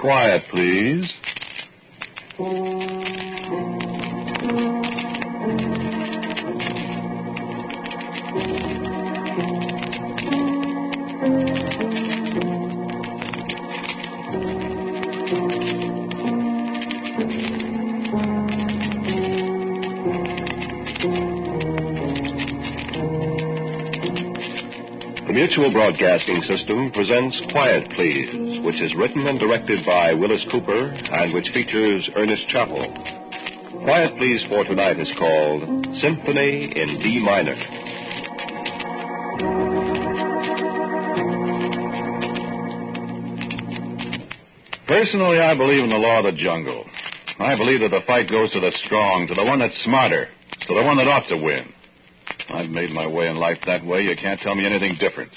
Quiet, please. The Mutual Broadcasting System presents Quiet, Please, which is written and directed by Willis Cooper and which features Ernest Chappell. Quiet, Please for tonight is called Symphony in D minor. Personally, I believe in the law of the jungle. I believe that the fight goes to the strong, to the one that's smarter, to the one that ought to win. I've made my way in life that way. You can't tell me anything different.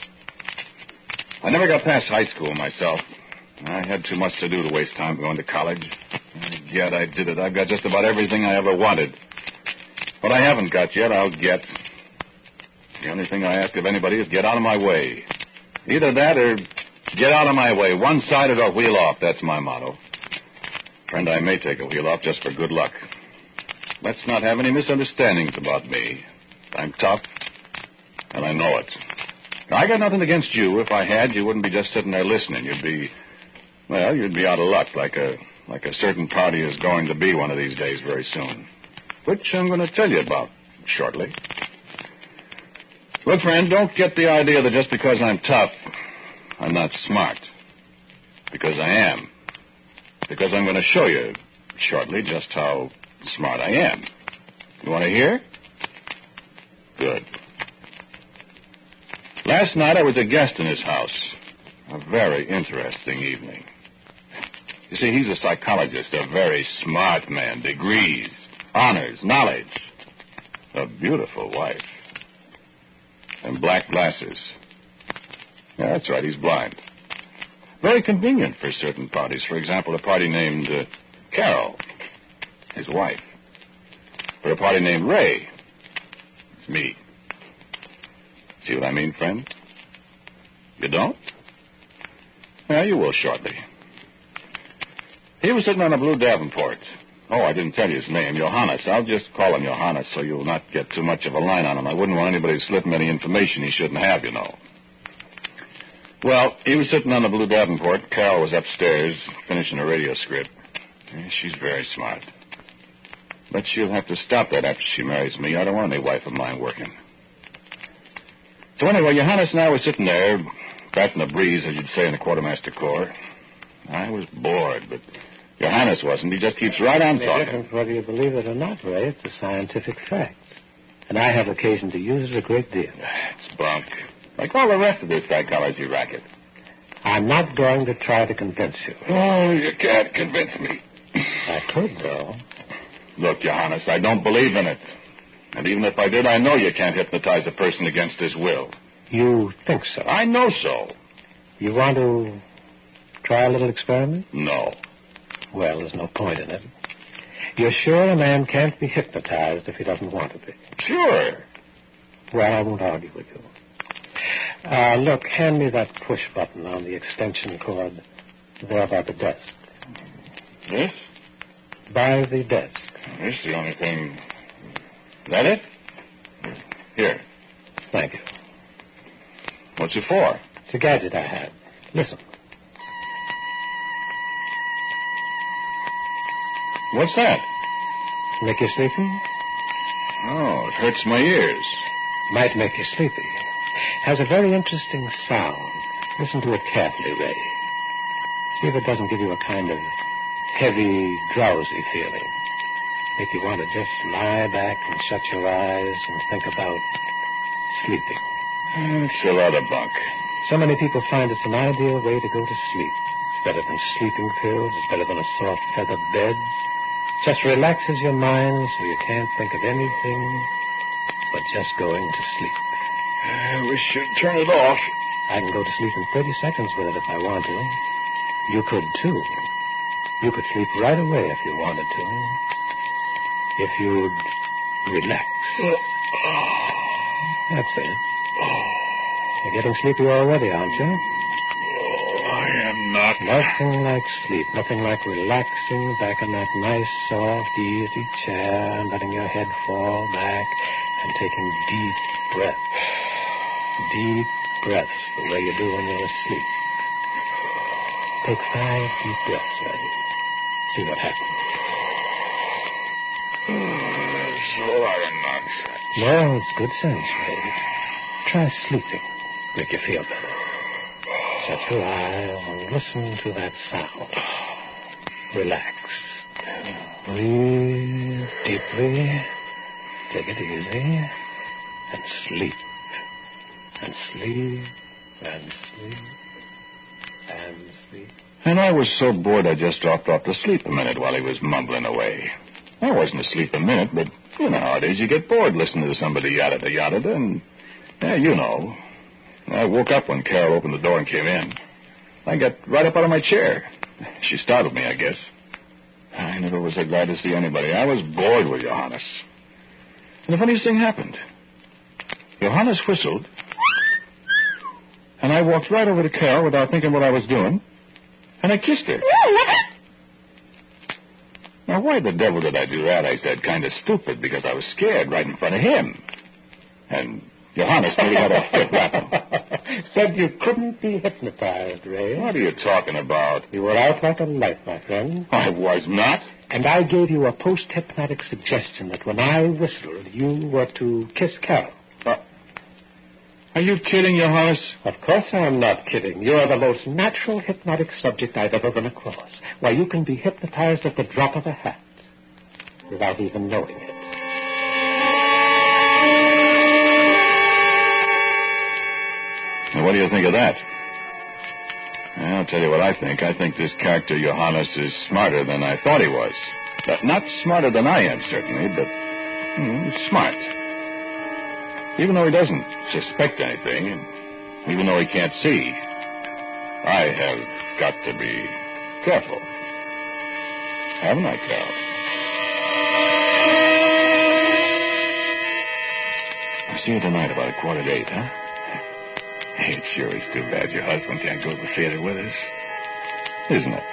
I never got past high school myself. I had too much to do to waste time going to college. Yet I did it. I've got just about everything I ever wanted. What I haven't got yet, I'll get. The only thing I ask of anybody is get out of my way. Either that or get out of my way. One-sided or wheel off. That's my motto. Friend, I may take a wheel off just for good luck. Let's not have any misunderstandings about me. I'm tough, and I know it. I got nothing against you. If I had, you wouldn't be just sitting there listening. You'd be out of luck, like a certain party is going to be one of these days very soon, which I'm going to tell you about shortly. Look, friend, don't get the idea that just because I'm tough, I'm not smart. Because I am. Because I'm going to show you shortly just how smart I am. You want to hear? Good. Last night I was a guest in his house. A very interesting evening. You see, he's a psychologist, a very smart man. Degrees, honors, knowledge. A beautiful wife. And black glasses. Yeah, that's right, he's blind. Very convenient for certain parties. For example, a party named Carol, his wife. For a party named Ray. Me. See what I mean, friend? You don't? Yeah, you will shortly. He was sitting on a blue Davenport. Oh, I didn't tell you his name, Johannes. I'll just call him Johannes so you'll not get too much of a line on him. I wouldn't want anybody to slip him any information he shouldn't have, you know. Well, he was sitting on the blue Davenport. Carol was upstairs finishing a radio script. Yeah, she's very smart. But she'll have to stop that after she marries me. I don't want any wife of mine working. So anyway, Johannes and I were sitting there, batting the breeze, as you'd say in the Quartermaster Corps. I was bored, but Johannes wasn't. He just keeps right on talking. Different whether you believe it or not, Ray. It's a scientific fact. And I have occasion to use it a great deal. It's bunk. Like all the rest of this psychology racket. I'm not going to try to convince you. Oh, you can't convince me. I could, though. Look, Johannes, I don't believe in it. And even if I did, I know you can't hypnotize a person against his will. You think so? I know so. You want to try a little experiment? No. Well, there's no point in it. You're sure a man can't be hypnotized if he doesn't want to be? Sure. Well, I won't argue with you. Look, hand me that push button on the extension cord there by the desk. This? By the desk. This is the only thing. Is that it? Here. Thank you. What's it for? It's a gadget I had. Listen. What's that? Make you sleepy? Oh, it hurts my ears. Might make you sleepy. Has a very interesting sound. Listen to it carefully, Ray. See if it doesn't give you a kind of heavy, drowsy feeling. Make you want to just lie back and shut your eyes and think about sleeping. It's a lot of bunk. So many people find it's an ideal way to go to sleep. It's better than sleeping pills. It's better than a soft feather bed. Just relaxes your mind so you can't think of anything but just going to sleep. We should turn it off. I can go to sleep in 30 seconds with it if I want to. You could, too. You could sleep right away if you wanted to. If you'd relax. That's it. You're getting sleepy already, aren't you? Oh, I am not. Nothing like sleep. Nothing like relaxing back in that nice, soft, easy chair and letting your head fall back and taking deep breaths. Deep breaths the way you do when you're asleep. Take 5 deep breaths, Ray. See what happens. It's a lot of nonsense. No, it's good sense, Ray. Try sleeping. Make you feel better. Shut your eyes and listen to that sound. Relax. Breathe deeply. Take it easy. And sleep. And sleep. And sleep. And sleep. And I was so bored I just dropped off to sleep a minute while he was mumbling away. I wasn't asleep a minute, but you know how it is. You get bored listening to somebody yada-da-yada-da, and, yeah, you know. I woke up when Carol opened the door and came in. I got right up out of my chair. She startled me, I guess. I never was so glad to see anybody. I was bored with Johannes. And the funniest thing happened. Johannes whistled, and I walked right over to Carol without thinking what I was doing, and I kissed her. Now, why the devil did I do that? I said, kind of stupid, because I was scared right in front of him. And Johannes nearly had a fit rapping. Said you couldn't be hypnotized, Ray. What are you talking about? You were out like a light, my friend. I was not. And I gave you a post-hypnotic suggestion that when I whistled, you were to kiss Carol. Are you kidding, Johannes? Of course I'm not kidding. You're the most natural hypnotic subject I've ever been across. Why, you can be hypnotized at the drop of a hat without even knowing it. Now, what do you think of that? Well, I'll tell you what I think. I think this character, Johannes, is smarter than I thought he was. Not smarter than I am, certainly, but smart. Even though he doesn't suspect anything, and even though he can't see, I have got to be careful. Haven't I, Carol? I'll see you tonight about 7:45, huh? Hey, it sure is too bad your husband can't go to the theater with us, isn't it?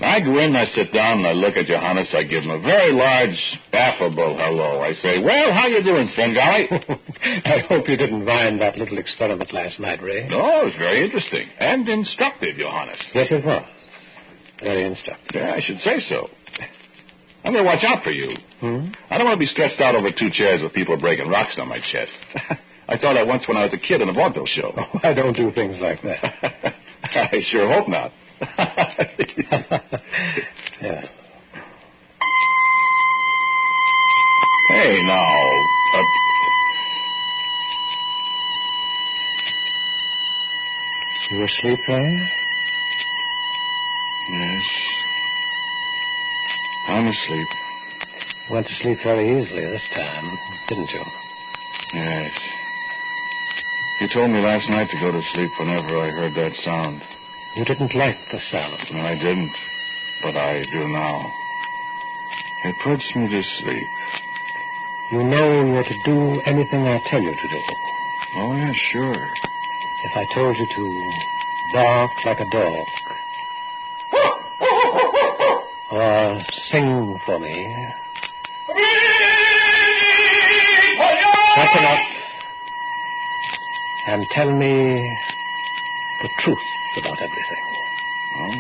I go in, I sit down, and I look at Johannes. I give him a very large, affable hello. I say, well, how you doing, Svengali? I hope you didn't mind that little experiment last night, Ray. No, it was very interesting and instructive, Johannes. Yes, it was. Very instructive. Yeah, I should say so. I'm going to watch out for you. I don't want to be stressed out over 2 chairs with people breaking rocks on my chest. I saw that once when I was a kid in a vaudeville show. Oh, I don't do things like that. I sure hope not. Yeah. Hey, now. You asleep, Ray? Yes. I'm asleep. You went to sleep very easily this time, didn't you? Yes. You told me last night to go to sleep whenever I heard that sound. You didn't like the sound. No, I didn't, but I do now. It puts me to sleep. You know you're to do anything I tell you to do. Oh, yeah, sure. If I told you to bark like a dog, or sing for me, open up and tell me the truth about everything. Oh,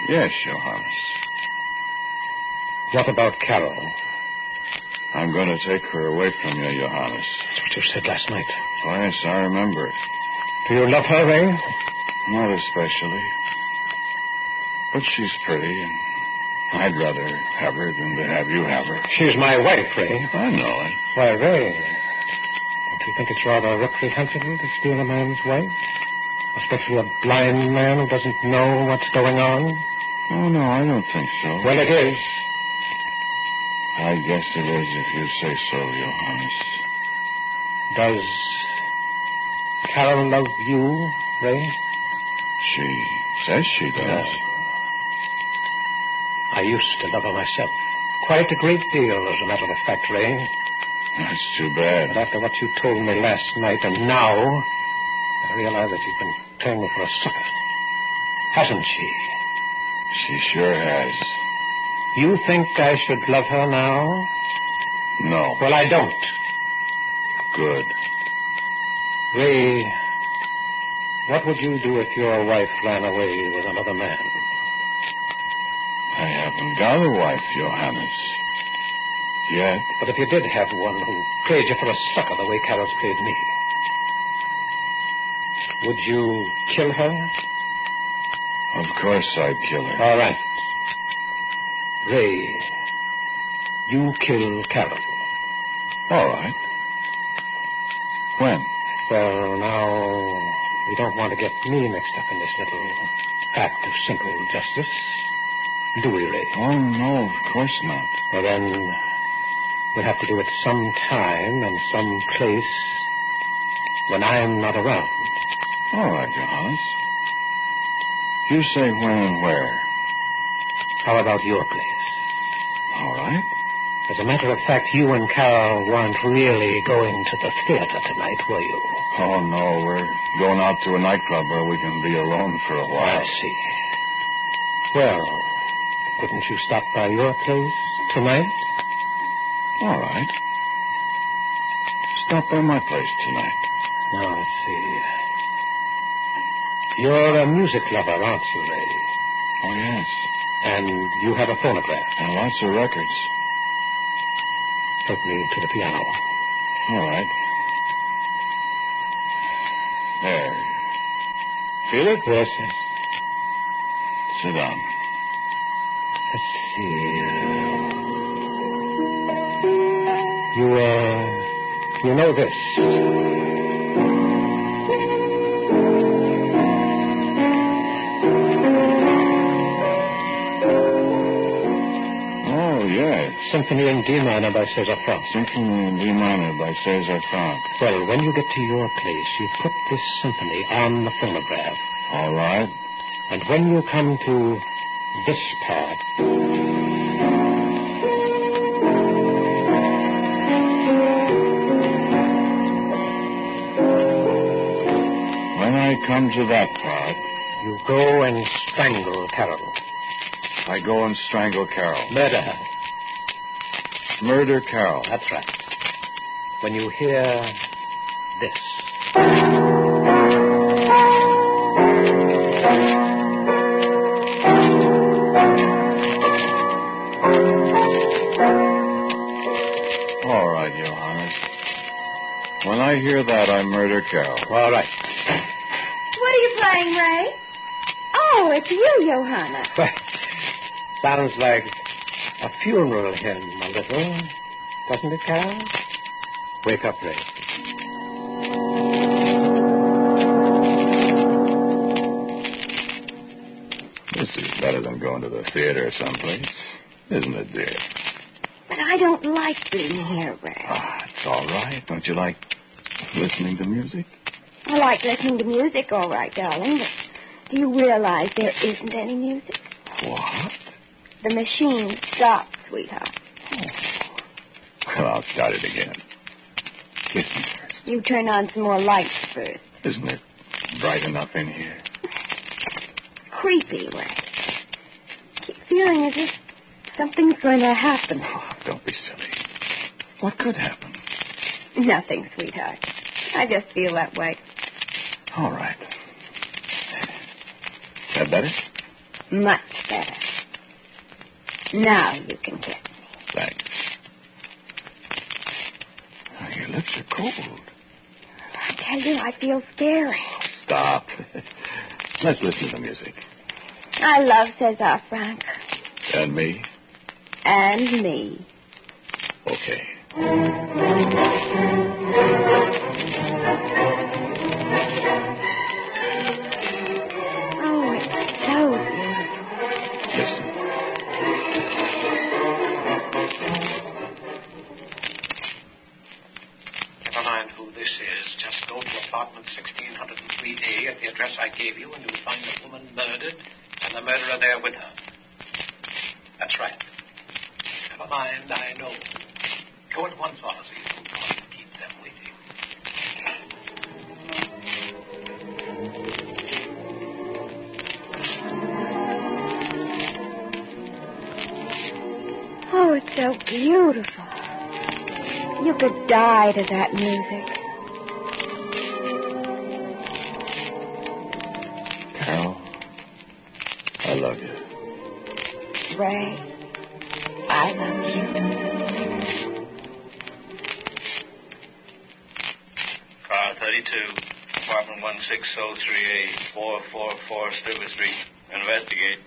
yes, Johannes. What about Carol? I'm going to take her away from you, Johannes. That's what you said last night. Oh, yes, I remember it. Do you love her, Ray? Not especially. But she's pretty, and I'd rather have her than to have you have her. She's my wife, Ray. I know it. Why, Ray, don't you think it's rather reprehensible to steal a man's wife? Especially a blind man who doesn't know what's going on? Oh, no, I don't think so. Well, it is. I guess it is if you say so, Johannes. Does Carol love you, Ray? She says she does. No. I used to love her myself. Quite a great deal, as a matter of fact, Ray. That's too bad. But after what you told me last night and now, I realize that she's been playing me for a sucker. Hasn't she? She sure has. You think I should love her now? No. Well, I don't. Good. Ray, what would you do if your wife ran away with another man? I haven't got a wife, Johannes. Yet. But if you did have one who played you for a sucker the way Carol's played me, would you kill her? Of course I'd kill her. All right. Ray, you kill Carol. All right. When? Well, now, we don't want to get me mixed up in this little act of simple justice, do we, Ray? Oh, no, of course not. Well, then, we'll have to do it some time and some place when I'm not around. All right, Johannes. You say when and where. How about your place? All right. As a matter of fact, you and Carol weren't really going to the theater tonight, were you? Oh, no, we're going out to a nightclub where we can be alone for a while. I see. Well, couldn't you stop by your place tonight? All right. Stop by my place tonight. Now, let's see. You're a music lover, aren't you, Ray? Oh, yes. And you have a phonograph. And lots of records. Help me to the piano. All right. There. Feel it? Yes, yes. Sit down. Let's see. You know this. Oh, yes. Symphony in DMinor by César Franck. Symphony in DMinor by César Franck. Well, when you get to your place, you put this symphony on the phonograph. All right. And when you come to this part, when I come to that part, you go and strangle Carol. I go and strangle Carol. Murder her. Murder Carol. That's right. When you hear this. All right, Johannes. When I hear that, I murder Carol. All right. What are you playing, Ray? Oh, it's you, Johanna. Sounds like a funeral hymn, a little. Doesn't it, Carol? Wake up, Ray. This is better than going to the theater someplace, isn't it, dear? But I don't like being here, Ray. Ah, it's all right. Don't you like listening to music? I like listening to music, all right, darling, but do you realize there isn't any music? What? The machine stopped, sweetheart. Well, I'll start it again. Kiss me first. You turn on some more lights first. Isn't it bright enough in here? Creepy, Ray. Keep feeling as if something's going to happen. Oh, don't be silly. What could happen? Nothing, sweetheart. I just feel that way. All right. That better? Much better. Now you can kiss me. Thanks. Oh, your lips are cold. I tell you, I feel scary. Stop. Let's listen to music. I love César Franck. And me? And me. Okay. Oh, it's so beautiful. Listen. Never mind who this is. Just go to apartment 1603A at the address I gave you, and you'll find the woman murdered and the murderer there with her. That's right. Never mind, I know. Go at once, Officer. so beautiful. You could die to that music. Carol, I love you. Ray, I love you. Car 32, apartment 1603A, 444 Stewart Street. Investigate.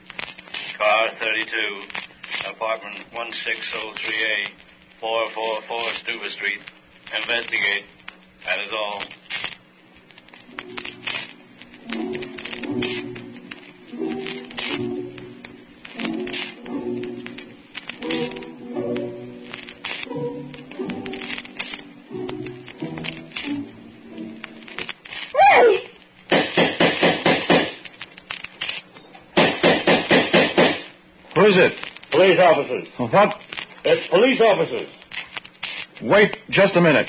Car 32, apartment 1603A, 444 Stewart Street. Investigate. That is all. Who is it? Police officers. What? It's police officers. Wait just a minute.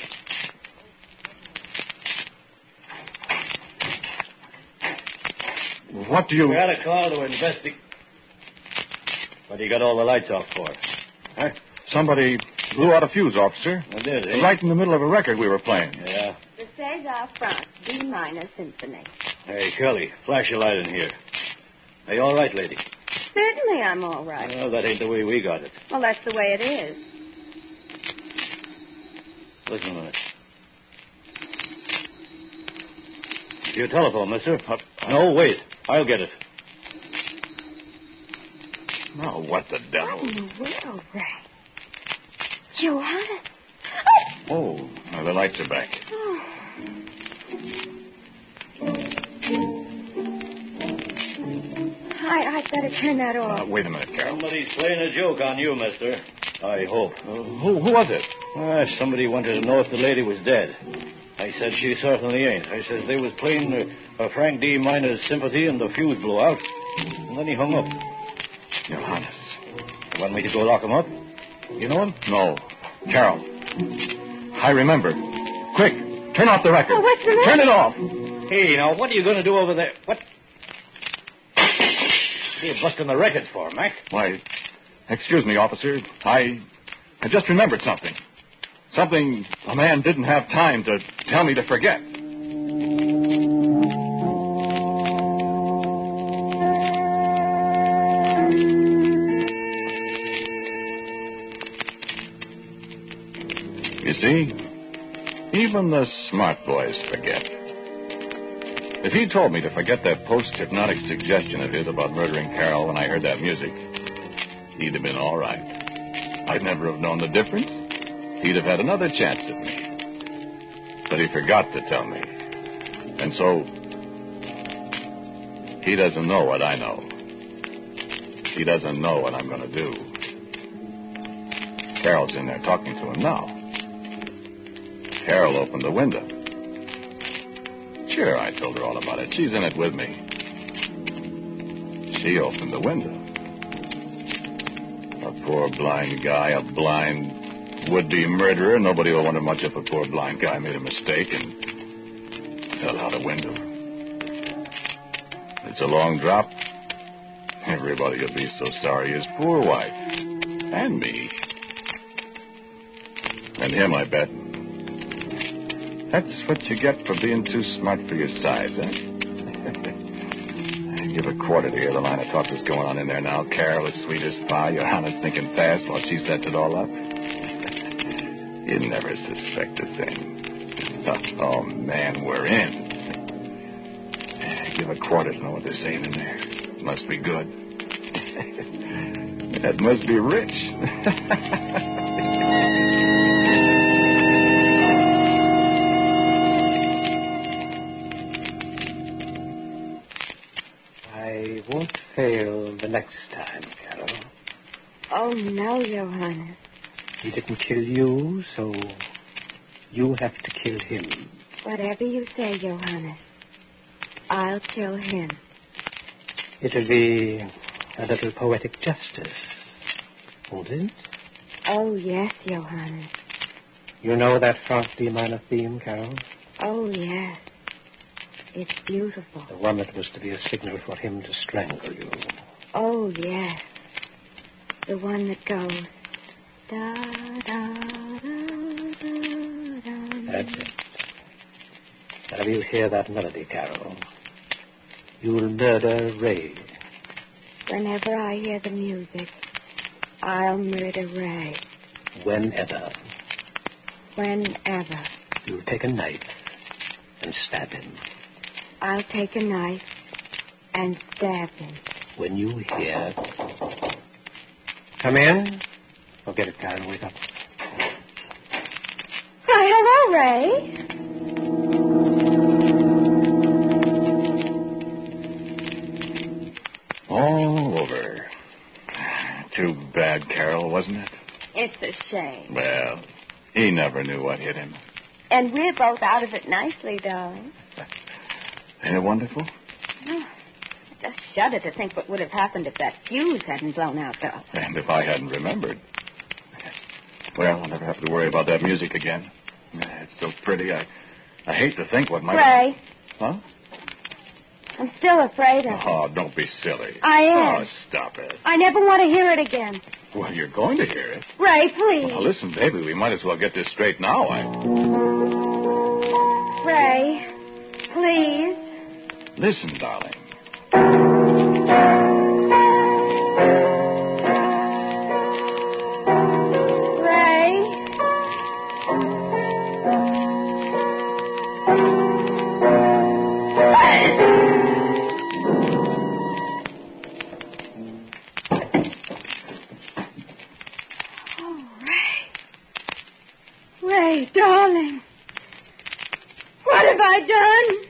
What do you... We had a call to investigate. What do you got all the lights off for? Huh? Somebody blew out a fuse, officer. I did, eh? Right in the middle of a record we were playing. Yeah. The César France, DMinor Symphony. Hey, Curly, flash your light in here. Are you all right, lady? Certainly I'm all right. Well, that ain't the way we got it. Well, that's the way it is. Listen a minute. Your telephone, mister. No, wait. I'll get it. Oh, what the devil? What in the world, Ray? Johannes. Oh, well, the lights are back. Oh. I'd better turn that off. Wait a minute, Carol. Somebody's playing a joke on you, mister. I hope. Who was it? Somebody wanted to know if the lady was dead. I said she certainly ain't. I says they was playing a Frank D. Minor's Sympathy and the fuse blew out. And then he hung up. Johannes. You want me to go lock him up? You know him? No. Carol. I remember. Quick, turn off the record. Oh, what's the matter? Turn it off. Hey, now, what are you going to do over there? What? What are you busting the records for, Mac? Why, excuse me, officer. I just remembered something. Something a man didn't have time to tell me to forget. You see, even the smart boys forget. If he told me to forget that post-hypnotic suggestion of his about murdering Carol when I heard that music, he'd have been all right. I'd never have known the difference. He'd have had another chance at me. But he forgot to tell me. And so, he doesn't know what I know. He doesn't know what I'm going to do. Carol's in there talking to him now. Carol opened the window. Sure, I told her all about it. She's in it with me. She opened the window. A poor blind guy, a blind would-be murderer. Nobody will wonder much if a poor blind guy made a mistake and fell out a window. It's a long drop. Everybody will be so sorry. His poor wife. And me. And him, I bet. That's what you get for being too smart for your size, eh? Give a quarter to hear the line of talk that's going on in there now. Carol is sweet as pie. Johanna's thinking fast while she sets it all up. You'd never suspect a thing. Oh, man, we're in. Give a quarter to know what they're saying in there. Must be good. That must be rich. I won't fail the next time, Carol. Oh, no, Johannes. He didn't kill you, so you have to kill him. Whatever you say, Johannes, I'll kill him. It'll be a little poetic justice, won't it? Oh, yes, Johannes. You know that Frank D. Minor theme, Carol? Oh, yes. It's beautiful. The one that was to be a signal for him to strangle you. Oh, yes. The one that goes... Da, da, da, da, da. That's it. Now you hear that melody, Carol. You'll murder Ray. Whenever I hear the music, I'll murder Ray. Whenever. Whenever. You'll take a knife and stab him. I'll take a knife and stab him. When you hear... Come in. Go get it, Karen. Wake up. Why, hello, Ray. All over. Too bad, Carol, wasn't it? It's a shame. Well, he never knew what hit him. And we're both out of it nicely, darling. Ain't it wonderful? Oh, I just shudder to think what would have happened if that fuse hadn't blown out, darling. And if I hadn't remembered. Well, I'll never have to worry about that music again. It's so pretty. I hate to think what might... Ray. Huh? I'm still afraid of it. Oh, don't be silly. I am. Oh, stop it. I never want to hear it again. Well, you're going to hear it. Ray, please. Well, listen, baby, we might as well get this straight now. Ray, please. Listen, darling. Ray, darling. What have I done?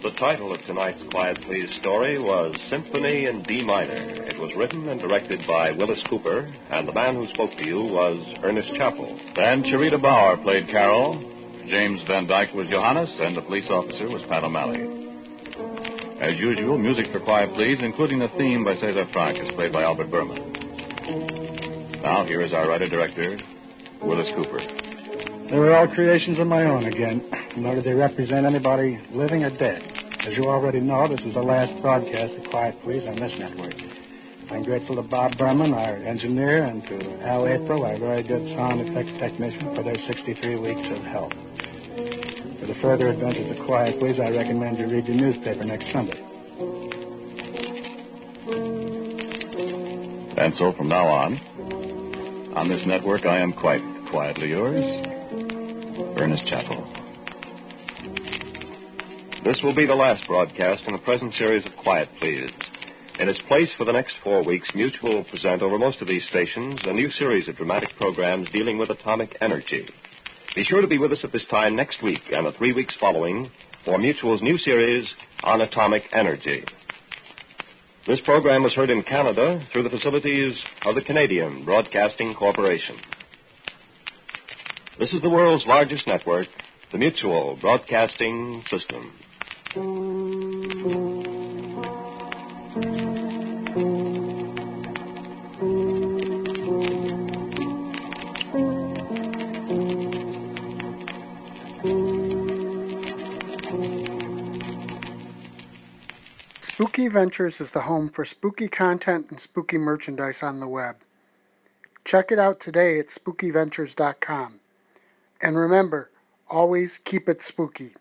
The title of tonight's Quiet Please story was Symphony in D minor. It was written and directed by Willis Cooper, and the man who spoke to you was Ernest Chappell. And Charita Bauer played Carol. James Van Dyke was Johannes, and the police officer was Pat O'Malley. As usual, music for Quiet Please, including the theme by Cesar Frank, is played by Albert Berman. Now, here is our writer-director, Willis Cooper. They were all creations of my own again, nor did they represent anybody living or dead. As you already know, this was the last broadcast of Quiet Please on this network. I'm grateful to Bob Berman, our engineer, and to Al April, our very good sound effects technician, for their 63 weeks of help. For the further adventures of Quiet Please, I recommend you read the newspaper next Sunday. And so from now on this network, I am quite quietly yours, Ernest Chappell. This will be the last broadcast in the present series of Quiet Please. In its place for the next 4 weeks, Mutual will present over most of these stations a new series of dramatic programs dealing with atomic energy. Be sure to be with us at this time next week and the 3 weeks following for Mutual's new series on atomic energy. This program was heard in Canada through the facilities of the Canadian Broadcasting Corporation. This is the world's largest network, the Mutual Broadcasting System. Spooky Ventures is the home for spooky content and spooky merchandise on the web. Check it out today at spookyventures.com. And remember, always keep it spooky.